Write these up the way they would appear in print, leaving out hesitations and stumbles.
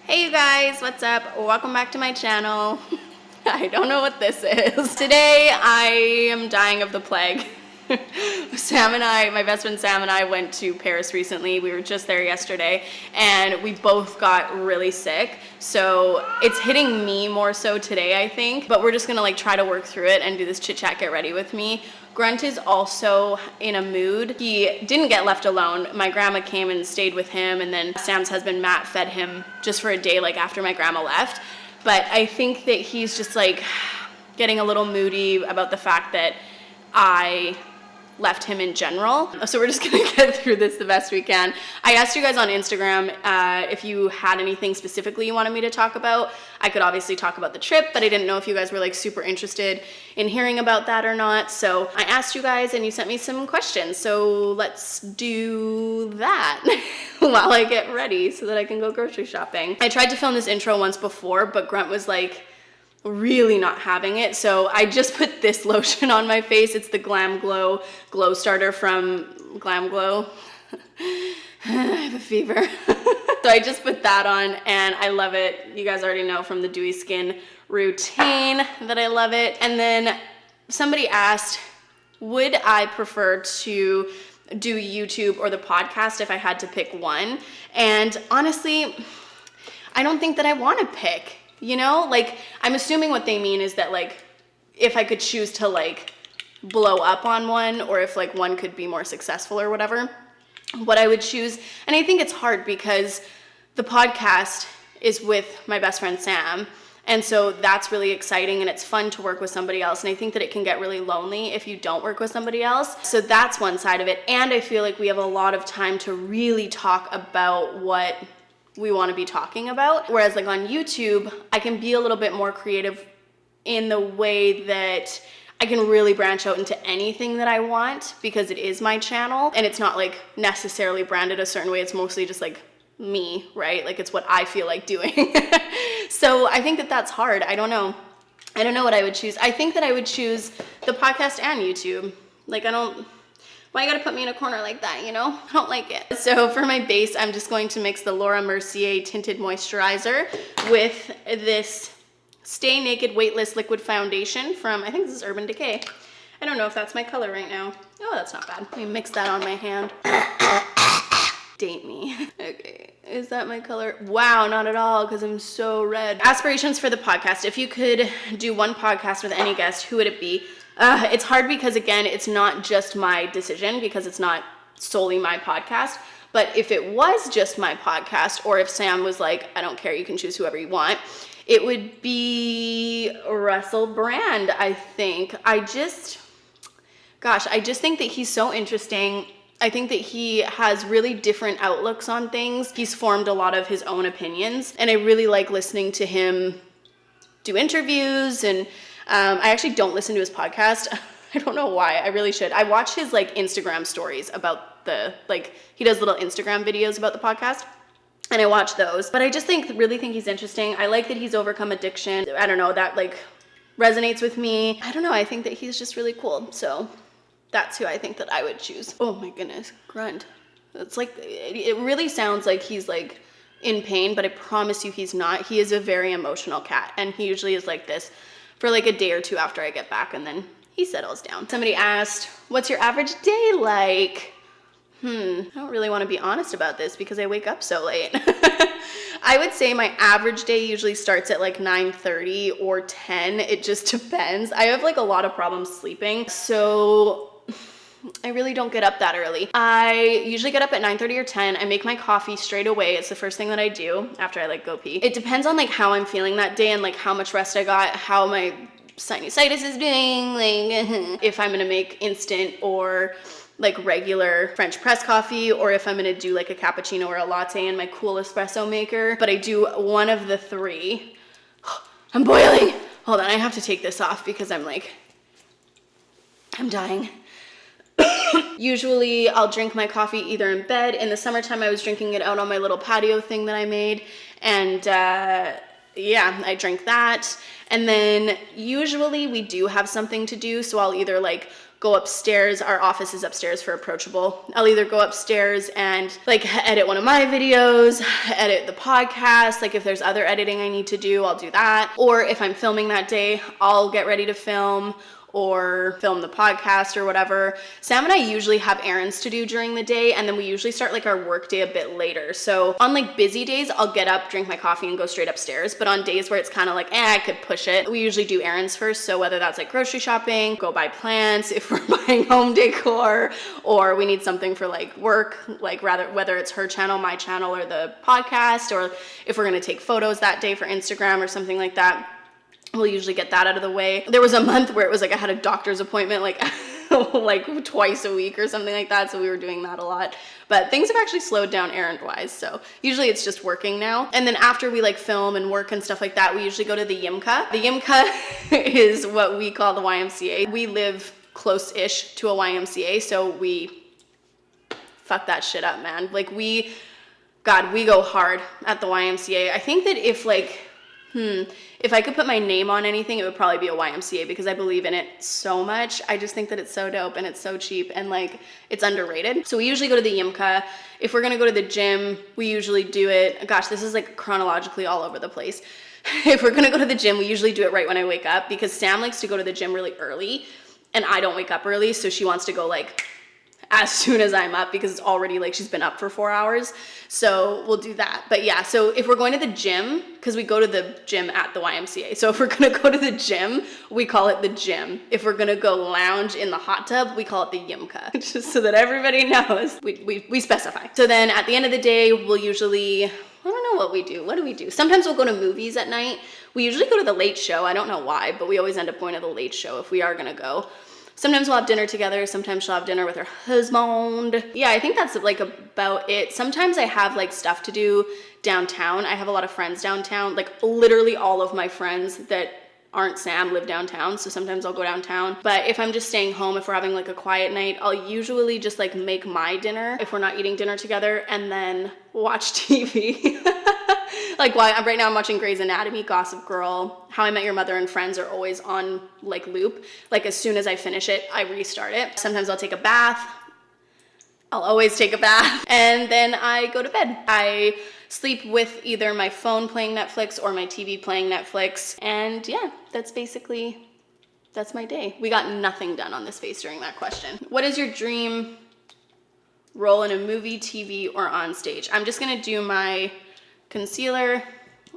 Hey you guys, what's up? Welcome back to my channel. I don't know what this is. Today I am dying of the plague. My best friend Sam and I went to Paris recently. We were just there yesterday and we both got really sick. So it's hitting me more so today, I think, but we're just gonna try to work through it and do this chit chat get ready with me. Grunt is also in a mood. He didn't get left alone. My grandma came and stayed with him, and then Sam's husband Matt fed him just for a day after my grandma left. But I think that he's just getting a little moody about the fact that I left him in general. So we're just gonna get through this the best we can. I asked you guys on Instagram if you had anything specifically you wanted me to talk about. I could obviously talk about the trip, but I didn't know if you guys were super interested in hearing about that or not. So I asked you guys and you sent me some questions. So let's do that while I get ready so that I can go grocery shopping. I tried to film this intro once before, but Grunt was really not having it. So I just put this lotion on my face. It's the Glam Glow Glow Starter from Glam Glow. I have a fever. So I just put that on and I love it. You guys already know from the Dewy Skin routine that I love it. And then somebody asked, would I prefer to do YouTube or the podcast if I had to pick one? And honestly, I don't think that I want to pick. You know, I'm assuming what they mean is that if I could choose to blow up on one, or if one could be more successful or whatever, what I would choose. And I think it's hard because the podcast is with my best friend Sam. And so that's really exciting and it's fun to work with somebody else. And I think that it can get really lonely if you don't work with somebody else. So that's one side of it. And I feel like we have a lot of time to really talk about what we want to be talking about. Whereas on YouTube, I can be a little bit more creative in the way that I can really branch out into anything that I want because it is my channel and it's not necessarily branded a certain way. It's mostly just me, right? It's what I feel like doing. So I think that that's hard. I don't know what I would choose. I think that I would choose the podcast and YouTube. Why you gotta put me in a corner like that, you know? I don't like it. So for my base, I'm just going to mix the Laura Mercier Tinted Moisturizer with this Stay Naked Weightless Liquid Foundation from, I think this is Urban Decay. I don't know if that's my color right now. Oh, that's not bad. Let me mix that on my hand. Date me. Okay, is that my color? Wow, not at all, because I'm so red. Aspirations for the podcast. If you could do one podcast with any guest, who would it be? It's hard because, again, it's not just my decision because it's not solely my podcast. But if it was just my podcast, or if Sam was I don't care, you can choose whoever you want, it would be Russell Brand, I think. I just think that he's so interesting. I think that he has really different outlooks on things. He's formed a lot of his own opinions, and I really like listening to him do interviews, and I actually don't listen to his podcast. I don't know why. I really should. I watch his Instagram stories about he does little Instagram videos about the podcast, and I watch those. But I just really think he's interesting. I like that he's overcome addiction. I don't know, that resonates with me. I don't know. I think that he's just really cool. So that's who I think that I would choose. Oh my goodness, Grunt. It's it really sounds like he's in pain, but I promise you he's not. He is a very emotional cat, and he usually is like this for a day or two after I get back, and then he settles down. Somebody asked, what's your average day like? I don't really want to be honest about this because I wake up so late. I would say my average day usually starts at 9:30 or 10. It just depends. I have a lot of problems sleeping, so I really don't get up that early. I usually get up at 9:30 or 10. I make my coffee straight away. It's the first thing that I do after I go pee. It depends on how I'm feeling that day and how much rest I got, how my sinusitis is doing, if I'm gonna make instant or regular French press coffee, or if I'm gonna do a cappuccino or a latte in my cool espresso maker. But I do one of the three. I'm boiling. Hold on, I have to take this off because I'm dying. Usually I'll drink my coffee either in bed. In the summertime, I was drinking it out on my little patio thing that I made. And yeah, I drink that. And then usually we do have something to do. So I'll either go upstairs. Our office is upstairs for approachable. I'll either go upstairs and like edit one of my videos, edit the podcast. Like if there's other editing I need to do, I'll do that. Or if I'm filming that day, I'll get ready to film or film the podcast or whatever. Sam and I usually have errands to do during the day, and then we usually start like our work day a bit later. So on like busy days, I'll get up, drink my coffee, and go straight upstairs. But on days where it's kind of like, I could push it, we usually do errands first. So whether that's like grocery shopping, go buy plants, if we're buying home decor, or we need something for like work, like whether it's her channel, my channel, or the podcast, or if we're gonna take photos that day for Instagram or something like that, we'll usually get that out of the way. There was a month where it was like I had a doctor's appointment like like twice a week or something like that, so we were doing that a lot. But things have actually slowed down errand-wise, so usually it's just working now. And then after we like film and work and stuff like that, we usually go to the Yimka. The Yimka is what we call the YMCA. We live close-ish to a YMCA, so we fuck that shit up, man. Like we go hard at the YMCA. I think that if like if I could put my name on anything, it would probably be a YMCA because I believe in it so much. I just think that it's so dope and it's so cheap and like it's underrated. So we usually go to the Yimka. If we're gonna go to the gym, we usually do it. Gosh, this is like chronologically all over the place. If we're gonna go to the gym, we usually do it right when I wake up because Sam likes to go to the gym really early and I don't wake up early, so she wants to go like as soon as I'm up because it's already like she's been up for 4 hours. So we'll do that. But yeah, so if we're going to the gym, because we go to the gym at the YMCA. So if we're gonna go to the gym, we call it the gym. If we're gonna go lounge in the hot tub, we call it the Yimka. Just so that everybody knows, we specify. So then at the end of the day, we'll usually, I don't know what we do. What do we do? Sometimes we'll go to movies at night. We usually go to the late show. I don't know why, but we always end up going to the late show if we are gonna go. Sometimes we'll have dinner together. Sometimes she'll have dinner with her husband. Yeah, I think that's like about it. Sometimes I have like stuff to do downtown. I have a lot of friends downtown. Like literally all of my friends that aren't Sam live downtown. So sometimes I'll go downtown. But if I'm just staying home, if we're having like a quiet night, I'll usually just like make my dinner if we're not eating dinner together and then watch TV. Like right now I'm watching Grey's Anatomy, Gossip Girl, How I Met Your Mother and Friends are always on like loop. Like as soon as I finish it, I restart it. Sometimes I'll take a bath. I'll always take a bath. And then I go to bed. I sleep with either my phone playing Netflix or my TV playing Netflix. And yeah, that's my day. We got nothing done on this face during that question. What is your dream role in a movie, TV, or on stage? I'm just gonna do my concealer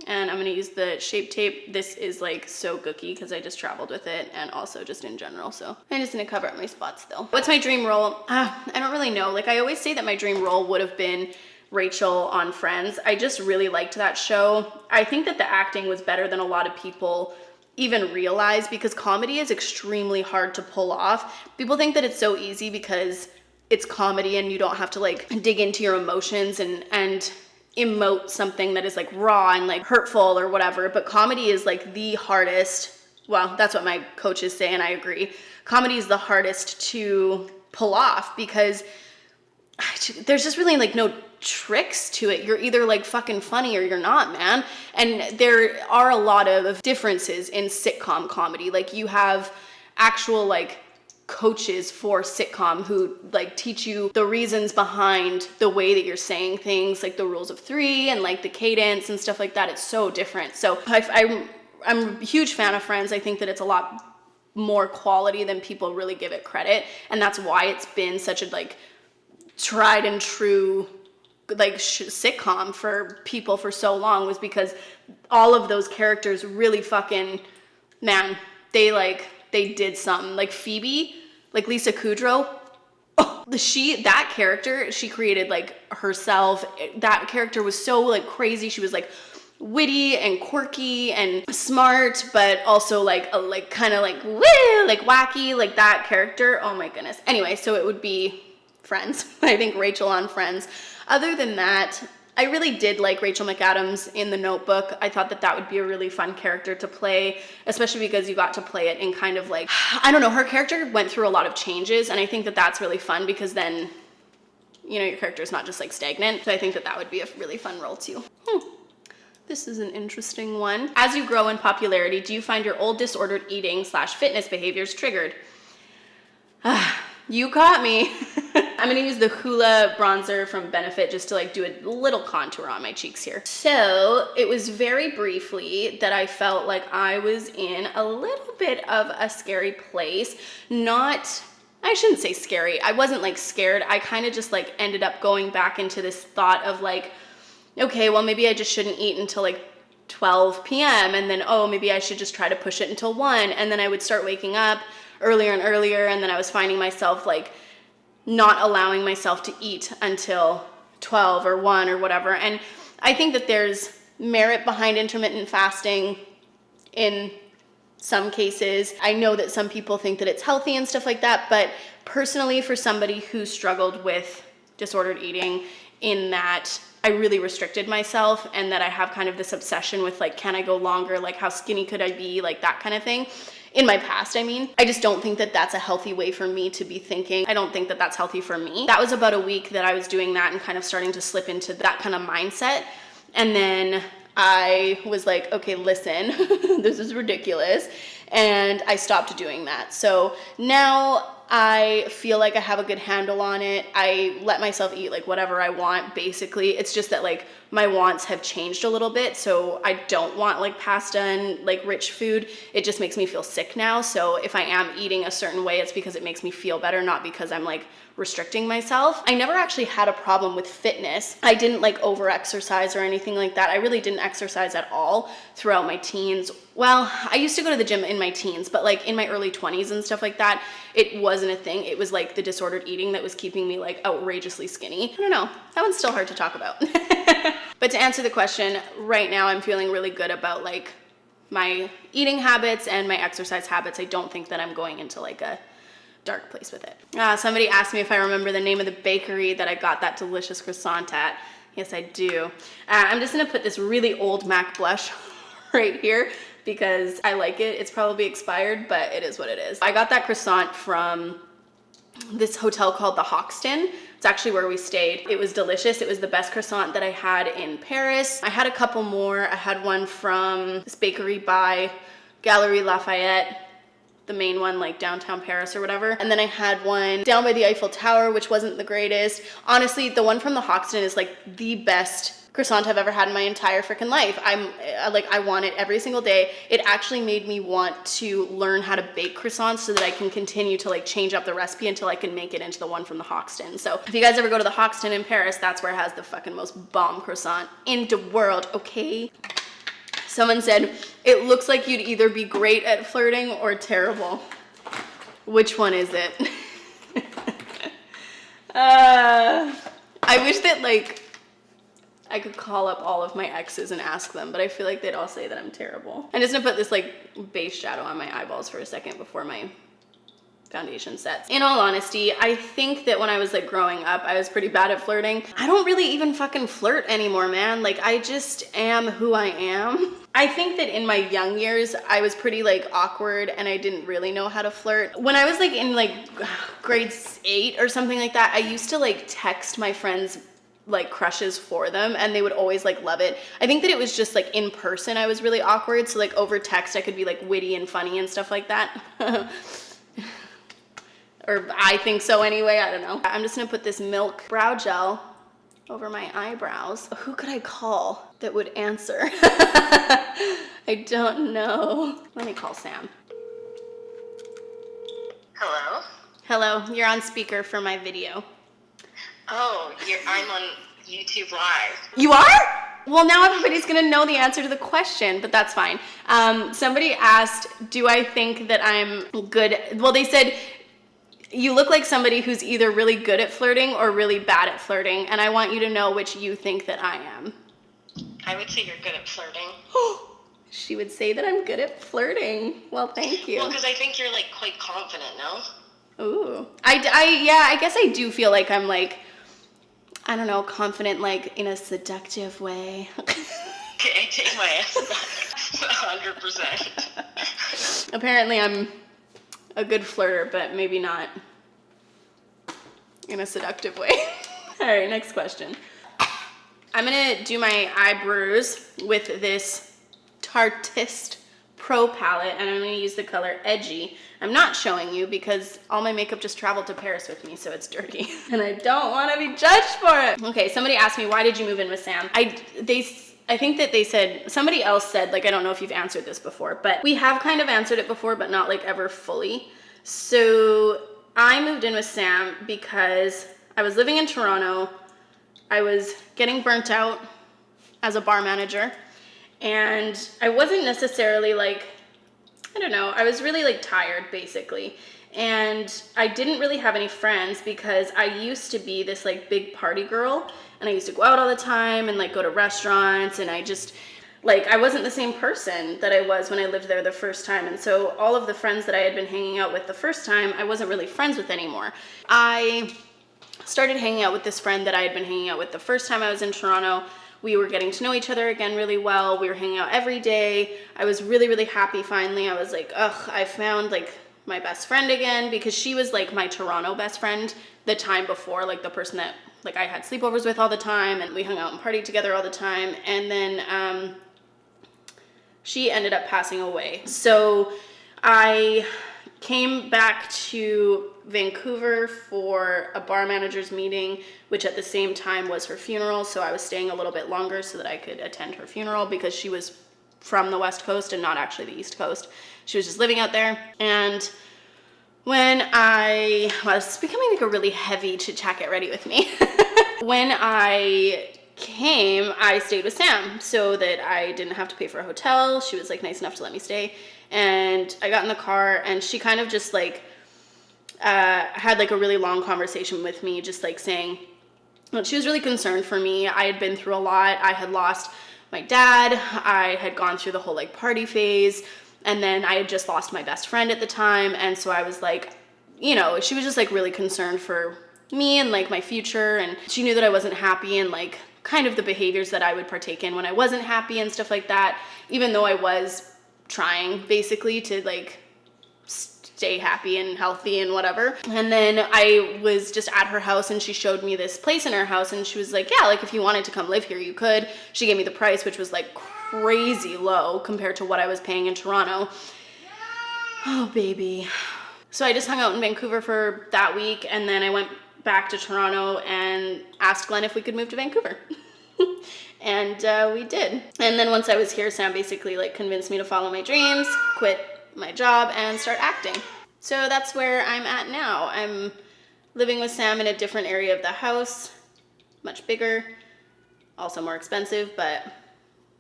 and I'm gonna use the Shape Tape. This is like so gooky because I just traveled with it and also just in general, so I'm just gonna cover up my spots though. What's my dream role? I don't really know. Like I always say that my dream role would have been Rachel on Friends. I just really liked that show. I think that the acting was better than a lot of people even realize because comedy is extremely hard to pull off. People think that it's so easy because it's comedy and you don't have to like dig into your emotions and emote something that is like raw and like hurtful or whatever, but comedy is like the hardest. Well, that's what my coaches say and I agree. Comedy is the hardest to pull off because there's just really like no tricks to it. You're either like fucking funny or you're not, man. And there are a lot of differences in sitcom comedy. Like you have actual like coaches for sitcom who like teach you the reasons behind the way that you're saying things, like the rules of three and like the cadence and stuff like that. It's so different. So I'm a huge fan of Friends. I think that it's a lot more quality than people really give it credit, and that's why it's been such a like tried and true like sitcom for people for so long, was because all of those characters really fucking, man, they did something. Like Phoebe, like Lisa Kudrow, that character, she created like herself. That character was so like crazy. She was like witty and quirky and smart, but also like kind of like woo, like wacky, like that character. Oh my goodness. Anyway, so it would be Friends. I think Rachel on Friends. Other than that, I really did like Rachel McAdams in The Notebook. I thought that would be a really fun character to play, especially because you got to play it in kind of like, I don't know, her character went through a lot of changes, and I think that that's really fun because then, you know, your character is not just like stagnant. So I think that would be a really fun role too. This is an interesting one. As you grow in popularity, do you find your old disordered eating / fitness behaviors triggered? You caught me. I'm gonna use the Hoola bronzer from Benefit just to like do a little contour on my cheeks here. So it was very briefly that I felt like I was in a little bit of a scary place. I shouldn't say scary. I wasn't like scared. I kind of just like ended up going back into this thought of like, okay, well maybe I just shouldn't eat until like 12 p.m. and then, oh, maybe I should just try to push it until 1. And then I would start waking up earlier and earlier, and then I was finding myself like not allowing myself to eat until 12 or 1 or whatever. And I think that there's merit behind intermittent fasting in some cases. I know that some people think that it's healthy and stuff like that, but personally, for somebody who struggled with disordered eating, in that I really restricted myself and that I have kind of this obsession with like, can I go longer? Like, how skinny could I be? Like that kind of thing. In my past, I mean, I just don't think that that's a healthy way for me to be thinking. I don't think that that's healthy for me. That was about a week that I was doing that and kind of starting to slip into that kind of mindset. And then I was like, okay, listen, this is ridiculous. And I stopped doing that. So now I feel like I have a good handle on it. I let myself eat like whatever I want, basically. It's just that like my wants have changed a little bit. So I don't want like pasta and like rich food. It just makes me feel sick now. So if I am eating a certain way, it's because it makes me feel better, not because I'm like restricting myself. I never actually had a problem with fitness. I didn't like over exercise or anything like that. I really didn't exercise at all throughout my teens. Well, I used to go to the gym in my teens, but like in my early 20s and stuff like that, it wasn't a thing. It was like the disordered eating that was keeping me like outrageously skinny. I don't know. That one's still hard to talk about. But to answer the question, right now I'm feeling really good about like my eating habits and my exercise habits. I don't think that I'm going into like a dark place with it. Somebody asked me if I remember the name of the bakery that I got that delicious croissant at. Yes, I do. I'm just gonna put this really old MAC blush right here because I like it. It's probably expired, but it is what it is. I got that croissant from this hotel called the Hoxton. It's actually where we stayed. It was delicious. It was the best croissant that I had in Paris. I had a couple more. I had one from this bakery by Galerie Lafayette, the main one, like downtown Paris or whatever. And then I had one down by the Eiffel Tower, which wasn't the greatest. Honestly, the one from the Hoxton is like the best croissant I've ever had in my entire freaking life. I want it every single day. It actually made me want to learn how to bake croissants so that I can continue to like change up the recipe until I can make it into the one from the Hoxton. So if you guys ever go to the Hoxton in Paris, that's where it has the fucking most bomb croissant in the world, okay? Someone said, it looks like you'd either be great at flirting or terrible. Which one is it? I wish that like I could call up all of my exes and ask them, but I feel like they'd all say that I'm terrible. I'm just gonna put this like base shadow on my eyeballs for a second before my foundation sets. In all honesty, I think that when I was like growing up, I was pretty bad at flirting. I don't really even fucking flirt anymore, man. Like I just am who I am. I think that in my young years, I was pretty like awkward and I didn't really know how to flirt. When I was like in like grade 8 or something like that, I used to like text my friends like crushes for them and they would always like love it. I think that it was just like in person I was really awkward, so like over text I could be like witty and funny and stuff like that. Or I think so anyway, I don't know. I'm just gonna put this milk brow gel over my eyebrows. Who could I call that would answer? I don't know. Let me call Sam. Hello? Hello, you're on speaker for my video. Oh, I'm on YouTube Live. You are? Well, now everybody's gonna know the answer to the question, but that's fine. Somebody asked, do I think that I'm good? Well, they said, you look like somebody who's either really good at flirting or really bad at flirting, and I want you to know which you think that I am. I would say you're good at flirting. She would say that I'm good at flirting. Well, thank you. Well, because I think you're like quite confident, no? Ooh. I guess I do feel like I'm like, I don't know, confident like in a seductive way. Okay, take my answer back. 100%. Apparently I'm a good flirter, but maybe not in a seductive way. All right, next question. I'm gonna do my eyebrows with this Tartist Pro palette, and I'm going to use the color Edgy. I'm not showing you because all my makeup just traveled to Paris with me, so it's dirty. And I don't want to be judged for it. Okay, somebody asked me, why did you move in with Sam? I think that they said, somebody else said, like, I don't know if you've answered this before, but we have kind of answered it before, but not like ever fully. So I moved in with Sam because I was living in Toronto. I was getting burnt out as a bar manager, and I wasn't necessarily like, I don't know, I was really like tired basically. And I didn't really have any friends because I used to be this like big party girl, and I used to go out all the time and like go to restaurants, and I just like, I wasn't the same person that I was when I lived there the first time. And so all of the friends that I had been hanging out with the first time, I wasn't really friends with anymore. I started hanging out with this friend that I had been hanging out with the first time I was in Toronto. We were getting to know each other again really well. We were hanging out every day. I was really, really happy finally. I was like, ugh, I found like my best friend again, because she was like my Toronto best friend the time before, like the person that like I had sleepovers with all the time, and we hung out and partied together all the time. And then she ended up passing away. So I came back to Vancouver for a bar manager's meeting, which at the same time was her funeral. So I was staying a little bit longer so that I could attend her funeral, because she was from the West Coast and not actually the East Coast. She was just living out there. And when I was becoming like a really heavy chit chat, get ready with me. When I came, I stayed with Sam so that I didn't have to pay for a hotel. She was like nice enough to let me stay. And I got in the car, and she kind of just like had like a really long conversation with me, just like saying, well, she was really concerned for me. I had been through a lot. I had lost my dad. I had gone through the whole like party phase. And then I had just lost my best friend at the time. And so I was like, you know, she was just like really concerned for me and like my future. And she knew that I wasn't happy, and like kind of the behaviors that I would partake in when I wasn't happy and stuff like that, even though I was trying basically to like stay happy and healthy and whatever. And then I was just at her house, and she showed me this place in her house, and she was like, yeah, like if you wanted to come live here, you could. She gave me the price, which was like crazy low compared to what I was paying in Toronto. Oh, baby. So I just hung out in Vancouver for that week, and then I went back to Toronto and asked Glenn if we could move to Vancouver. And we did. And then once I was here, Sam basically like convinced me to follow my dreams, quit my job, and start acting. So that's where I'm at now. I'm living with Sam in a different area of the house, much bigger, also more expensive, but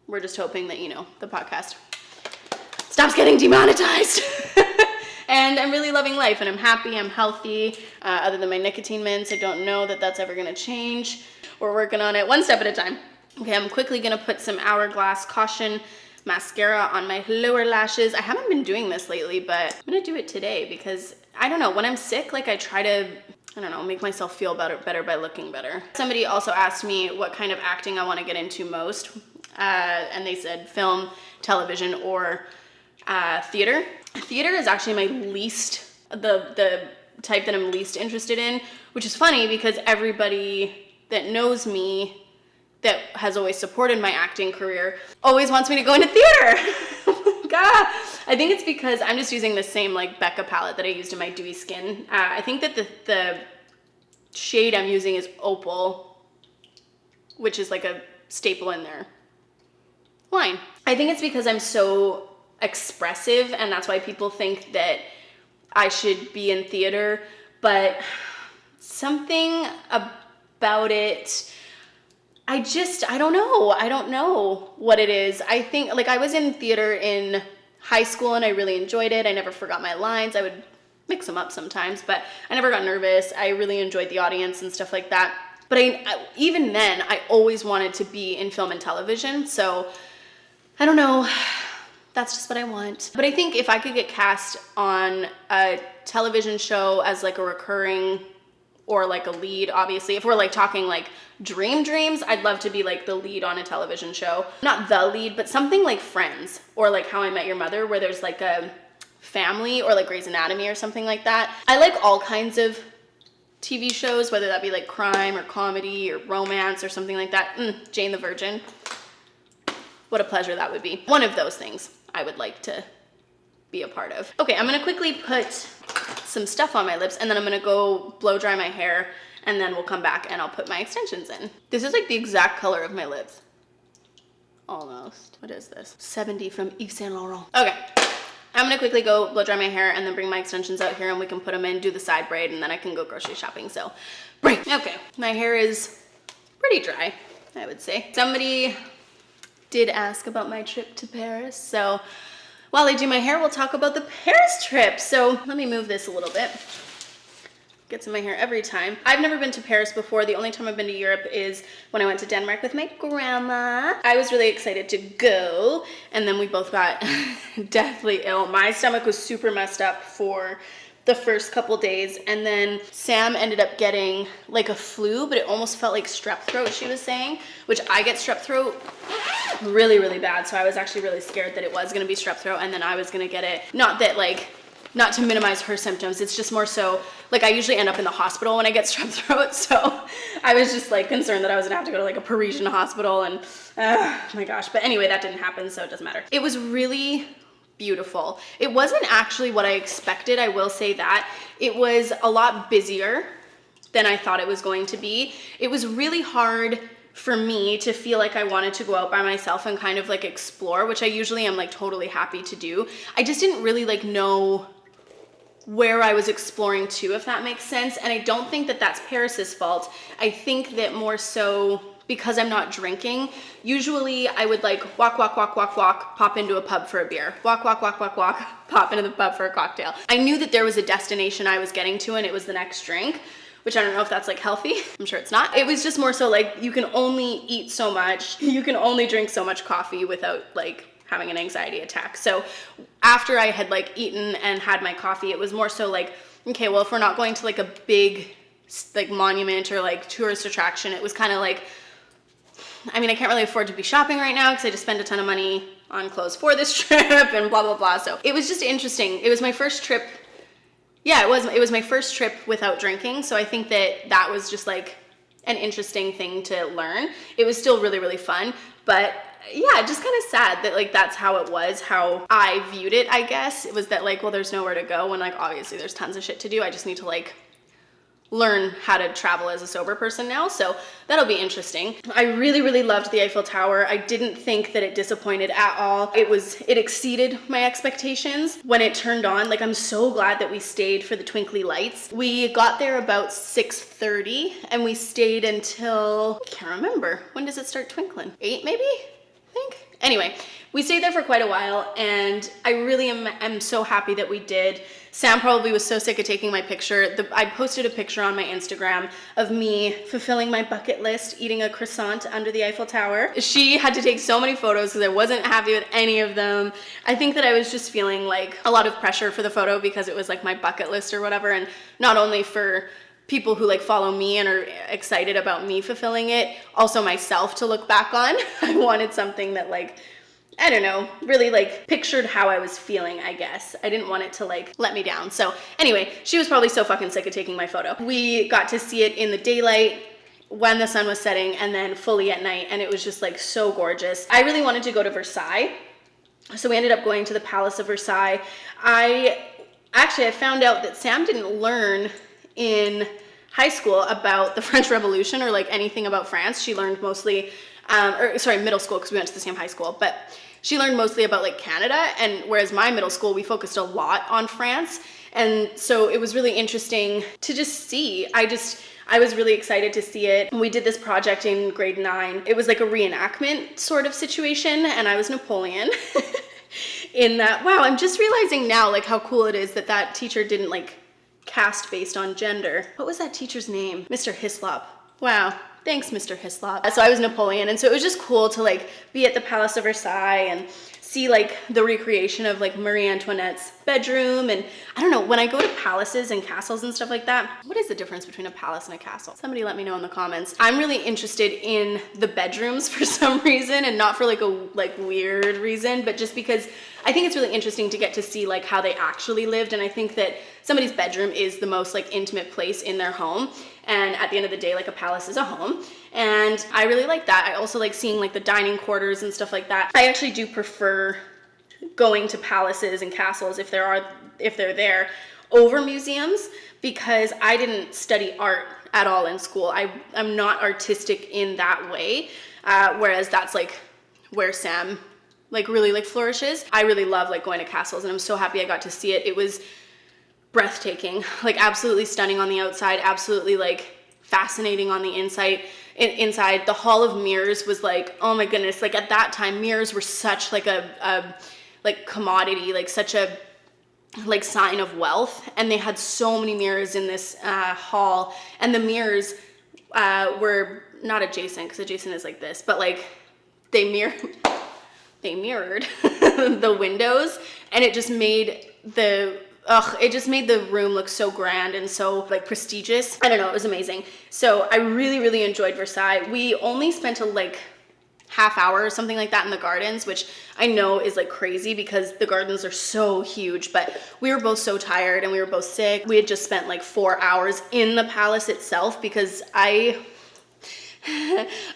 we're just hoping that, you know, the podcast stops getting demonetized. And I'm really loving life, and I'm happy, I'm healthy. Other than my nicotine mints, I don't know that that's ever gonna change. We're working on it one step at a time. Okay, I'm quickly gonna put some Hourglass Caution mascara on my lower lashes. I haven't been doing this lately, but I'm gonna do it today because I don't know, when I'm sick, like I try to, I don't know, make myself feel better by looking better. Somebody also asked me what kind of acting I wanna get into most. And they said film, television, or theater. Theater is actually my least, the type that I'm least interested in, which is funny because everybody that knows me that has always supported my acting career always wants me to go into theater. God. I think it's because I'm just using the same like Becca palette that I used in my dewy skin. I think that the shade I'm using is Opal, which is like a staple in their line. I think it's because I'm so expressive, and that's why people think that I should be in theater, but something about it, I don't know what it is. I think, like, I was in theater in high school and I really enjoyed it. I never forgot my lines. I would mix them up sometimes, but I never got nervous. I really enjoyed the audience and stuff like that. But even then, I always wanted to be in film and television, so I don't know. That's just what I want. But I think if I could get cast on a television show as like a recurring or like a lead, obviously, if we're like talking like dreams, I'd love to be like the lead on a television show. Not the lead, but something like Friends or like How I Met Your Mother, where there's like a family, or like Grey's Anatomy or something like that. I like all kinds of TV shows, whether that be like crime or comedy or romance or something like that. Jane the Virgin. What a pleasure that would be. One of those things I would like to be a part of. Okay, I'm gonna quickly put some stuff on my lips and then I'm gonna go blow dry my hair and then we'll come back and I'll put my extensions in. This is like the exact color of my lips. Almost. What is this? 70 from Yves Saint Laurent. Okay, I'm gonna quickly go blow dry my hair and then bring my extensions out here and we can put them in, do the side braid, and then I can go grocery shopping, so break. Okay, my hair is pretty dry, I would say. Somebody did ask about my trip to Paris, so while I do my hair, we'll talk about the Paris trip. So let me move this a little bit. Gets in my hair every time. I've never been to Paris before. The only time I've been to Europe is when I went to Denmark with my grandma. I was really excited to go, and then we both got deathly ill. My stomach was super messed up for the first couple days, and then Sam ended up getting like a flu, but it almost felt like strep throat, she was saying, which I get strep throat really, really bad. So I was actually really scared that it was gonna be strep throat and then I was gonna get it. Not that like, not to minimize her symptoms, it's just more so, like I usually end up in the hospital when I get strep throat, so I was just like concerned that I was gonna have to go to like a Parisian hospital and, oh my gosh. But anyway, that didn't happen, so it doesn't matter. It was really beautiful. It wasn't actually what I expected, I will say that. It was a lot busier than I thought it was going to be. It was really hard for me to feel like I wanted to go out by myself and kind of like explore, which I usually am like totally happy to do. I just didn't really like know where I was exploring to, if that makes sense. And I don't think that that's Paris's fault. I think that more so because I'm not drinking, usually I would like walk, pop into a pub for a beer. Walk, pop into the pub for a cocktail. I knew that there was a destination I was getting to and it was the next drink, which I don't know if that's like healthy. I'm sure it's not. It was just more so like you can only eat so much, you can only drink so much coffee without like having an anxiety attack. So after I had like eaten and had my coffee, it was more so like, okay, well, if we're not going to like a big like monument or like tourist attraction, it was kind of like, I mean, I can't really afford to be shopping right now because I just spent a ton of money on clothes for this trip and blah, blah, blah. So it was just interesting. It was my first trip. Yeah, it was my first trip without drinking. So I think that that was just like an interesting thing to learn. It was still really, really fun, but yeah, just kind of sad that like that's how it was, how I viewed it, I guess. It was that like, well, there's nowhere to go when like obviously there's tons of shit to do. I just need to like learn how to travel as a sober person now, so that'll be interesting. I really, really loved the Eiffel Tower. I didn't think that it disappointed at all. It exceeded my expectations when it turned on. Like, I'm so glad that we stayed for the twinkly lights. We got there about 6:30 and we stayed until, I can't remember, when does it start twinkling? 8 maybe, I think? Anyway, we stayed there for quite a while and I really am so happy that we did. Sam probably was so sick of taking my picture. I posted a picture on my Instagram of me fulfilling my bucket list, eating a croissant under the Eiffel Tower. She had to take so many photos because I wasn't happy with any of them. I think that I was just feeling like a lot of pressure for the photo because it was like my bucket list or whatever, and not only for people who like follow me and are excited about me fulfilling it, also myself to look back on. I wanted something that like, I don't know, really like pictured how I was feeling, I guess. I didn't want it to like let me down. So anyway, she was probably so fucking sick of taking my photo. We got to see it in the daylight when the sun was setting and then fully at night, and it was just like so gorgeous. I really wanted to go to Versailles, so we ended up going to the Palace of Versailles. I found out that Sam didn't learn in high school about the French Revolution or like anything about France. She learned mostly, middle school, because we went to the same high school, but she learned mostly about like Canada, and whereas my middle school, we focused a lot on France. And so it was really interesting to just see. I was really excited to see it. We did this project in grade 9. It was like a reenactment sort of situation, and I was Napoleon. In that, wow, I'm just realizing now like how cool it is that that teacher didn't like cast based on gender. What was that teacher's name? Mr. Hislop. Wow. Thanks, Mr. Hislop. So I was Napoleon, and so it was just cool to like be at the Palace of Versailles and see like the recreation of like Marie Antoinette's bedroom. And I don't know, when I go to palaces and castles and stuff like that, what is the difference between a palace and a castle? Somebody let me know in the comments. I'm really interested in the bedrooms for some reason, and not for like a weird reason, but just because I think it's really interesting to get to see like how they actually lived. And I think that somebody's bedroom is the most like intimate place in their home. And at the end of the day, like a palace is a home. And I really like that. I also like seeing like the dining quarters and stuff like that. I actually do prefer going to palaces and castles if they're there over museums, because I didn't study art at all in school. I'm not artistic in that way, whereas that's like where Sam like really like flourishes. I really love like going to castles, and I'm so happy I got to see it. It was breathtaking, like absolutely stunning on the outside, absolutely like fascinating on the inside. The Hall of Mirrors was like, oh my goodness, like at that time mirrors were such like a like commodity, like such a like sign of wealth, and they had so many mirrors in this hall, and the mirrors were not adjacent, because adjacent is like this, but like they mirrored the windows, and it just made the room look so grand and so like prestigious. I don't know, it was amazing. So I really, really enjoyed Versailles. We only spent a like half hour or something like that in the gardens, which I know is like crazy because the gardens are so huge, but we were both so tired and we were both sick. We had just spent like 4 hours in the palace itself, because I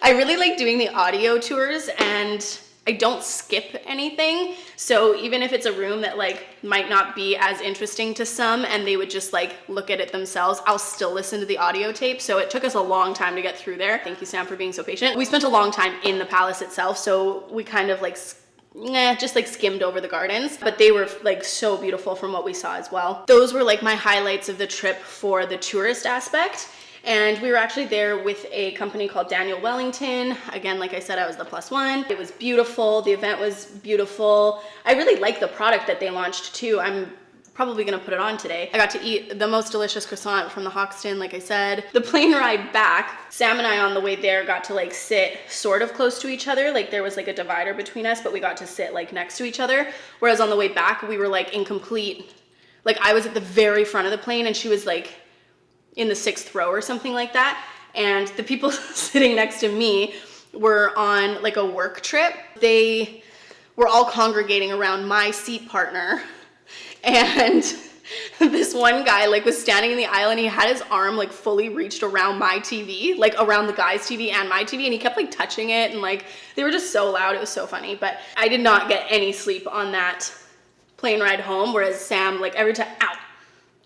really like doing the audio tours, and I don't skip anything. So even if it's a room that like might not be as interesting to some and they would just like look at it themselves, I'll still listen to the audio tape. So it took us a long time to get through there. Thank you, Sam, for being so patient. We spent a long time in the palace itself, so we kind of like just like skimmed over the gardens, but they were like so beautiful from what we saw as well. Those were like my highlights of the trip for the tourist aspect. And we were actually there with a company called Daniel Wellington. Again, like I said, I was the +1. It was beautiful. The event was beautiful. I really like the product that they launched too. I'm probably gonna put it on today. I got to eat the most delicious croissant from the Hoxton, like I said. The plane ride back, Sam and I on the way there got to like sit sort of close to each other. Like there was like a divider between us, but we got to sit like next to each other. Whereas on the way back, we were like in complete, like I was at the very front of the plane and she was like in the 6th row or something like that. And the people sitting next to me were on like a work trip. They were all congregating around my seat partner. And this one guy like was standing in the aisle and he had his arm like fully reached around my TV, like around the guy's TV and my TV. And he kept like touching it, and like they were just so loud. It was so funny. But I did not get any sleep on that plane ride home. Whereas Sam, like every time,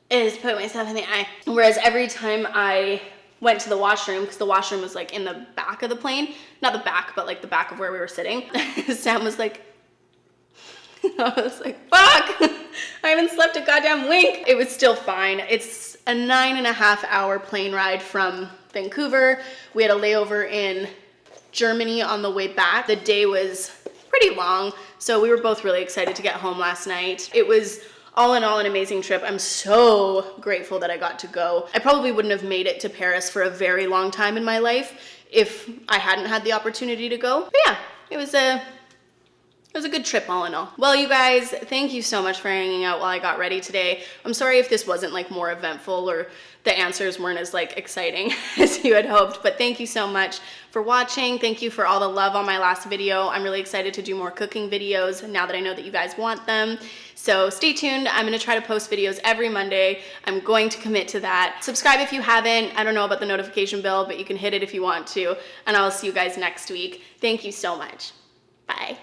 is put myself in the eye. Whereas every time I went to the washroom, because the washroom was like in the back of the plane, not the back, but like the back of where we were sitting, Sam was like, I was like, fuck, I haven't slept a goddamn wink. It was still fine. It's a 9.5 hour plane ride from Vancouver. We had a layover in Germany on the way back. The day was pretty long, so we were both really excited to get home last night. It was all in all an amazing trip. I'm so grateful that I got to go. I probably wouldn't have made it to Paris for a very long time in my life if I hadn't had the opportunity to go. But yeah, it was a good trip all in all. Well, you guys, thank you so much for hanging out while I got ready today. I'm sorry if this wasn't like more eventful or the answers weren't as like exciting as you had hoped, but thank you so much for watching. Thank you for all the love on my last video. I'm really excited to do more cooking videos now that I know that you guys want them. So stay tuned. I'm gonna try to post videos every Monday. I'm going to commit to that. Subscribe if you haven't. I don't know about the notification bell, but you can hit it if you want to. And I'll see you guys next week. Thank you so much. Bye.